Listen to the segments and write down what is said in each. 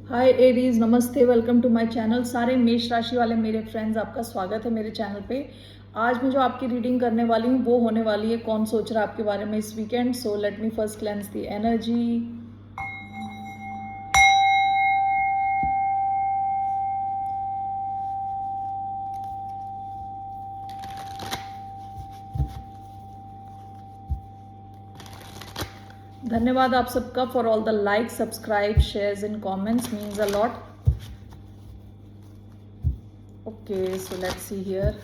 हाय Aries, नमस्ते, welcome to my channel. सारे मेष राशि वाले मेरे फ्रेंड्स, आपका स्वागत है मेरे चैनल पे। आज मैं जो आपकी रीडिंग करने वाली हूँ वो होने वाली है कौन सोच रहा है आपके बारे में इस weekend. So let me first cleanse the energy. धन्यवाद आप सबका for all the like, subscribe, shares and comments, means a lot. Okay, so let's see here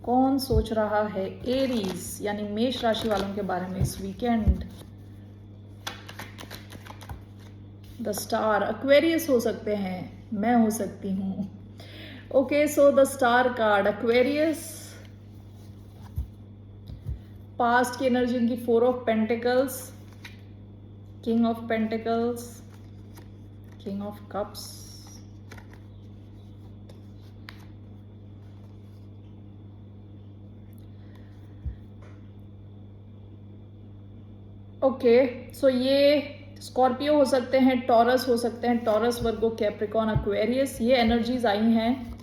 कौन सोच रहा है एरीज यानी मेष राशि वालों के बारे में इस वीकेंड। द स्टार, एक्वेरियस हो सकते हैं, मैं हो सकती हूँ। Okay, so the star card Aquarius, past की एनर्जी उनकी 4 of pentacles, king of pentacles, king of cups, okay. So ये स्कॉर्पियो हो सकते हैं, टॉरस हो सकते हैं, टॉरस, वर्गो, कैप्रिकॉन, एक्वेरियस, ये एनर्जीज आई हैं।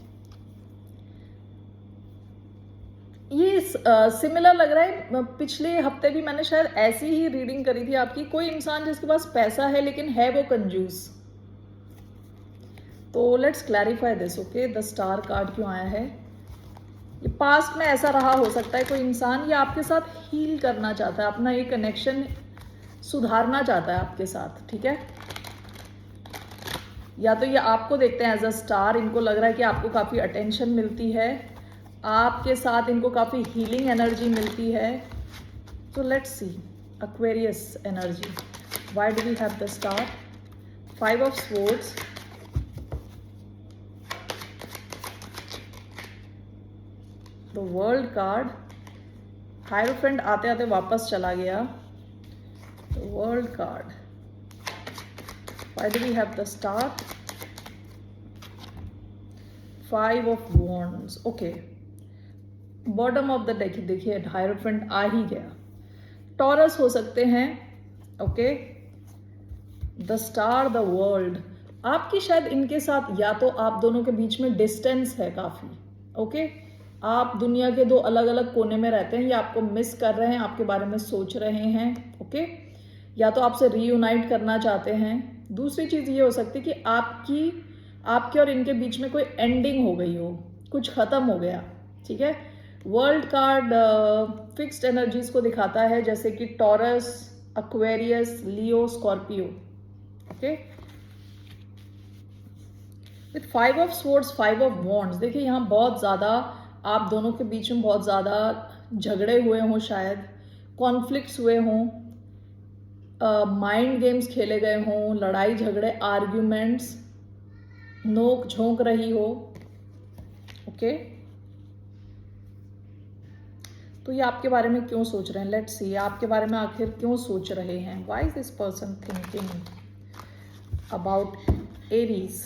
ये सिमिलर लग रहा है, पिछले हफ्ते भी मैंने शायद ऐसी ही रीडिंग करी थी आपकी। कोई इंसान जिसके पास पैसा है लेकिन है वो कंजूस। तो let's clarify this. Okay, the star card क्यों आया है? ये पास्ट में ऐसा रहा हो सकता है, कोई इंसान ये आपके साथ हील करना चाहता है, अपना ये कनेक्शन सुधारना चाहता है आपके साथ, ठीक है। या तो ये आपको देखते हैं एज अ स्टार, इनको लग रहा है कि आपको काफ़ी अटेंशन मिलती है, आपके साथ इनको काफ़ी हीलिंग एनर्जी मिलती है। तो let's see Aquarius energy, why do we have the star? 5 of swords, the world card, Hierophant आते आते वापस चला गया। The world card, why do we have the star? 5 of wands. Okay, bottom of the deck देखिए Hierophant आ ही गया। Taurus हो सकते हैं, okay. The star, the world, आपकी शायद इनके साथ या तो आप दोनों के बीच में डिस्टेंस है काफ़ी, ओके। आप दुनिया के 2 अलग अलग कोने में रहते हैं, या आपको मिस कर रहे हैं, आपके बारे में सोच रहे हैं, ओके। या तो आपसे रीयूनाइट करना चाहते हैं। दूसरी चीज़ ये हो सकती है कि आपके और इनके बीच में कोई एंडिंग हो गई हो, कुछ ख़त्म हो गया, ठीक है। वर्ल्ड कार्ड फिक्स्ड एनर्जीज को दिखाता है, जैसे कि taurus, Aquarius, Leo, Scorpio, okay. With 5 of swords, 5 of wands, देखिए यहाँ बहुत ज़्यादा आप दोनों के बीच में बहुत ज़्यादा झगड़े हुए हों, शायद कॉन्फ्लिक्ट्स हुए हों, माइंड गेम्स खेले गए हों, लड़ाई झगड़े, आर्ग्यूमेंट्स, नोक झोंक रही हो, ओके। तो ये आपके बारे में क्यों सोच रहे हैं? लेट्स सी आपके बारे में आखिर क्यों सोच रहे हैं। Why is this person thinking about Aries?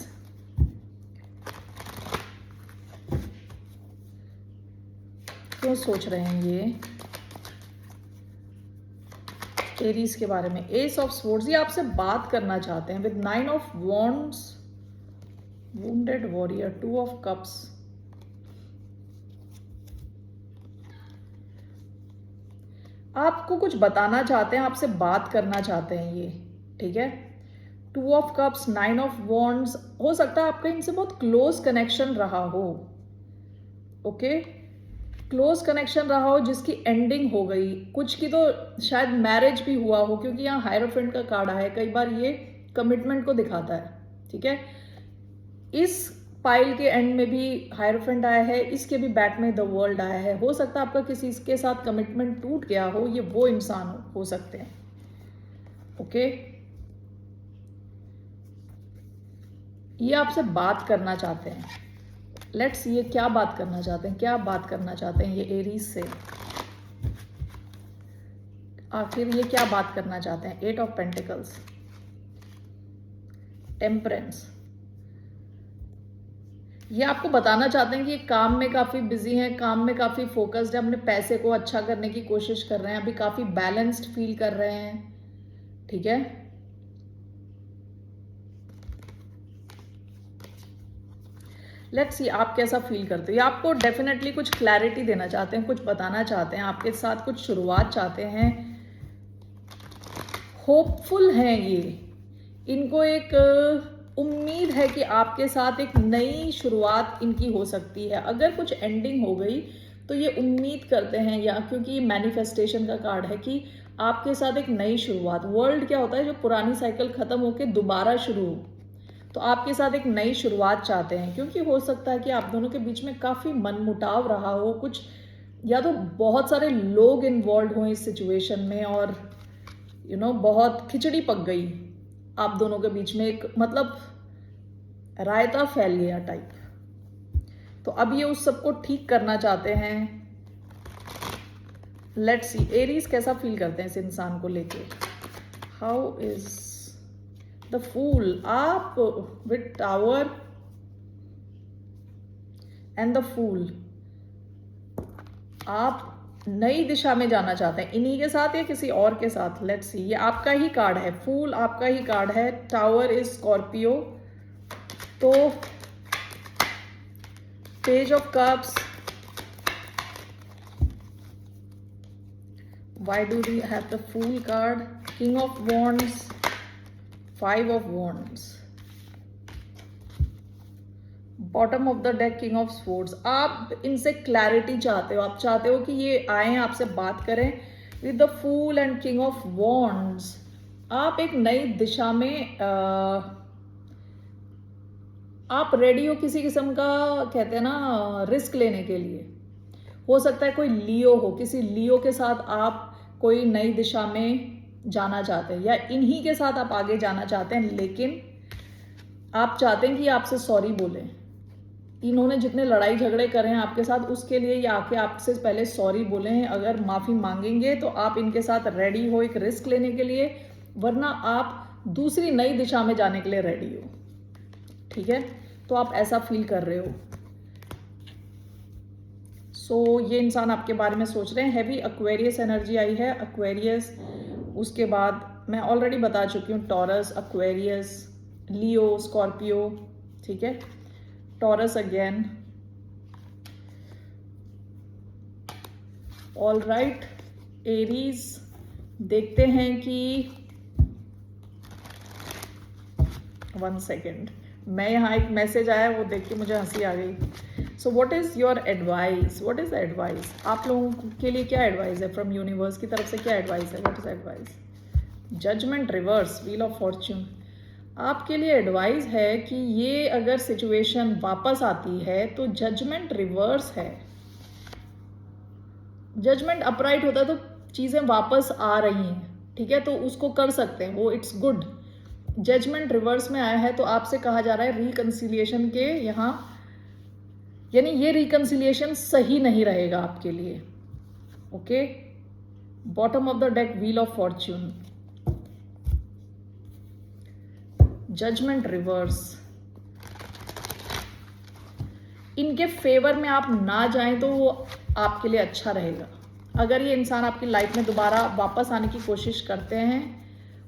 क्यों सोच रहे हैं ये एरीज के बारे में? एस ऑफ स्वॉर्ड्स, ये आपसे बात करना चाहते हैं। With 9 of wands, wounded warrior, 2 of cups, आपको कुछ बताना चाहते हैं, आपसे बात करना चाहते हैं ये, ठीक है। 2 ऑफ कप्स, 9 ऑफ वॉन्ड्स, हो सकता है आपका इनसे बहुत क्लोज कनेक्शन रहा हो, ओके। क्लोज कनेक्शन रहा हो जिसकी एंडिंग हो गई, कुछ की तो शायद मैरिज भी हुआ हो, क्योंकि यहाँ हायरोफेंट का कार्ड है, कई बार ये कमिटमेंट को दिखाता है, ठीक है। इस पाइल के एंड में भी हायरोफेंट आया है, इसके भी बैक में द वर्ल्ड आया है। हो सकता है आपका किसी के साथ कमिटमेंट टूट गया हो, ये वो इंसान हो सकते हैं, ओके। ये आपसे बात करना चाहते हैं। लेट्स, ये क्या बात करना चाहते हैं, क्या बात करना चाहते हैं ये एरीज से? आखिर ये क्या बात करना चाहते हैं? 8 ऑफ पेंटिकल्स, टेम्परेंस, ये आपको बताना चाहते हैं कि ये काम में काफ़ी बिजी हैं, काम में काफ़ी फोकस्ड है, अपने पैसे को अच्छा करने की कोशिश कर रहे हैं, अभी काफ़ी बैलेंस्ड फील कर रहे हैं, ठीक है। लेट्स सी आप कैसा फील करते हो। ये आपको डेफिनेटली कुछ क्लैरिटी देना चाहते हैं, कुछ बताना चाहते हैं, आपके साथ कुछ शुरुआत चाहते हैं, होपफुल हैं ये, इनको एक उम्मीद है कि आपके साथ एक नई शुरुआत इनकी हो सकती है। अगर कुछ एंडिंग हो गई तो ये उम्मीद करते हैं, या क्योंकि ये मैनिफेस्टेशन का कार्ड है कि आपके साथ एक नई शुरुआत, वर्ल्ड क्या होता है, जो पुरानी साइकिल खत्म होकर दोबारा शुरू हो, तो आपके साथ एक नई शुरुआत चाहते हैं। क्योंकि हो सकता है कि आप दोनों के बीच में काफ़ी मनमुटाव रहा हो, कुछ या तो बहुत सारे लोग इन्वॉल्व हुए इस सिचुएशन में, और बहुत खिचड़ी पक गई आप दोनों के बीच में, एक मतलब रायता फैल गया टाइप। तो अब ये उस सबको ठीक करना चाहते हैं। लेट्स सी एरीज कैसा फील करते हैं इस इंसान को लेके। हाउ इज द फूल, आप with tower and the fool, आप नई दिशा में जाना चाहते हैं, इन्हीं के साथ या किसी और के साथ। लेट्स सी, ये आपका ही कार्ड है, फूल आपका ही कार्ड है, टावर इज स्कॉर्पियो। तो page of cups, why do we have the fool card, king of wands, 5 of wands, bottom of the deck king of swords. आप इनसे क्लैरिटी चाहते हो, आप चाहते हो कि ये आए आपसे बात करें। With the fool and king of wands, आप एक नई दिशा में आप रेडी हो किसी किस्म का, कहते हैं ना, रिस्क लेने के लिए। हो सकता है कोई लियो हो, किसी लियो के साथ आप कोई नई दिशा में जाना चाहते हैं, या इन्हीं के साथ आप आगे जाना चाहते हैं, लेकिन आप चाहते हैं कि आपसे सॉरी बोलें। इन्होंने जितने लड़ाई झगड़े करे हैं आपके साथ, उसके लिए ये आके आपसे पहले सॉरी बोले हैं। अगर माफ़ी मांगेंगे तो आप इनके साथ रेडी हो एक रिस्क लेने के लिए, वरना आप दूसरी नई दिशा में जाने के लिए रेडी हो। ठीक है, तो आप ऐसा फील कर रहे हो। सो ये इंसान आपके बारे में सोच रहे हैं। हैवी एक्वेरियस एनर्जी आई है, एक्वेरियस, उसके बाद मैं ऑलरेडी बता चुकी हूँ टॉरस, एक्वेरियस, लियो, स्कॉर्पियो। ठीक है, taurus again. All right Aries, देखते हैं कि 1 सेकेंड, मैं यहाँ एक मैसेज आया वो देख के मुझे हंसी आ गई। So what is your advice, what is the advice, आप लोगों के लिए क्या एडवाइस है फ्रॉम यूनिवर्स की तरफ से, क्या एडवाइस है, what is advice. Judgement reverse, wheel of fortune, आपके लिए एडवाइस है कि ये अगर सिचुएशन वापस आती है तो जजमेंट रिवर्स है। जजमेंट अपराइट होता है तो चीज़ें वापस आ रही हैं, ठीक है, तो उसको कर सकते हैं वो, इट्स गुड। जजमेंट रिवर्स में आया है तो आपसे कहा जा रहा है रिकंसिलिएशन के यहाँ, यानी ये रिकंसिलिएशन सही नहीं रहेगा आपके लिए। Okay, bottom of the deck wheel of fortune, judgement reverse, इनके फेवर में आप ना जाएं तो वो आपके लिए अच्छा रहेगा। अगर ये इंसान आपकी लाइफ में दोबारा वापस आने की कोशिश करते हैं,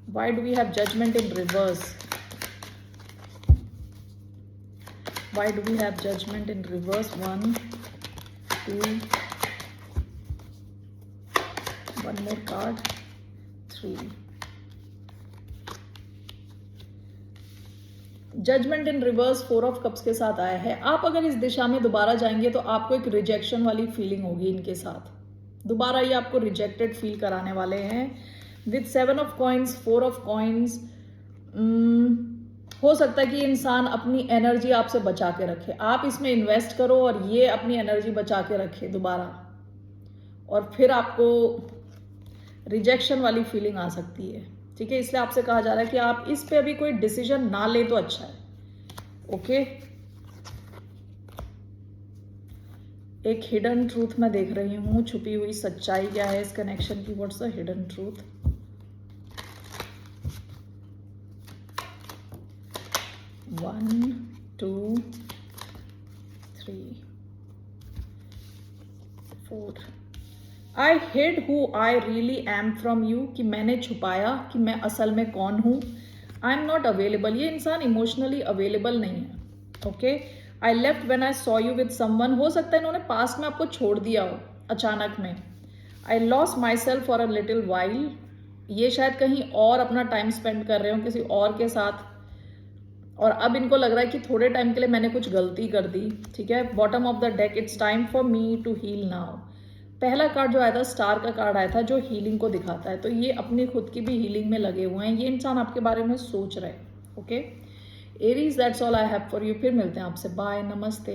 why do we have judgement in reverse, why do we have judgement in reverse, 1 2 1 more card, 3। Judgement in reverse 4 of cups के साथ आया है। आप अगर इस दिशा में दोबारा जाएंगे तो आपको एक रिजेक्शन वाली फीलिंग होगी इनके साथ, दोबारा ये आपको रिजेक्टेड फील कराने वाले हैं। With 7 of coins, 4 of coins, हो सकता है कि इंसान अपनी एनर्जी आपसे बचा के रखे, आप इसमें इन्वेस्ट करो और ये अपनी एनर्जी बचा के रखे दोबारा, और फिर आपको रिजेक्शन वाली फीलिंग आ सकती है। ठीक है, इसलिए आपसे कहा जा रहा है कि आप इस पे अभी कोई डिसीजन ना ले तो अच्छा है। ओके, एक हिडन ट्रूथ मैं देख रही हूँ, छुपी हुई सच्चाई क्या है इस कनेक्शन की, what's the hidden truth. One, 2, 3, 4। I hid who I really am from you, कि मैंने छुपाया कि मैं असल में कौन हूँ। आई एम नॉट अवेलेबल, ये इंसान इमोशनली अवेलेबल नहीं है। Okay, I left when I saw you with someone, हो सकता है इन्होंने पास्ट में आपको छोड़ दिया हो अचानक में. I lost my self for a little while, ये शायद कहीं और अपना टाइम स्पेंड कर रहे हो किसी और के साथ, और अब इनको लग रहा है कि थोड़े टाइम के लिए मैंने कुछ गलती कर दी. ठीक है. Bottom of the deck, it's time for me to heal now. पहला कार्ड जो आया था स्टार का कार्ड आया था जो हीलिंग को दिखाता है, तो ये अपनी खुद की भी हीलिंग में लगे हुए हैं. ये इंसान आपके बारे में सोच रहे हैं. Okay Aries, that's all I have for you. फिर मिलते हैं आपसे. बाय, नमस्ते.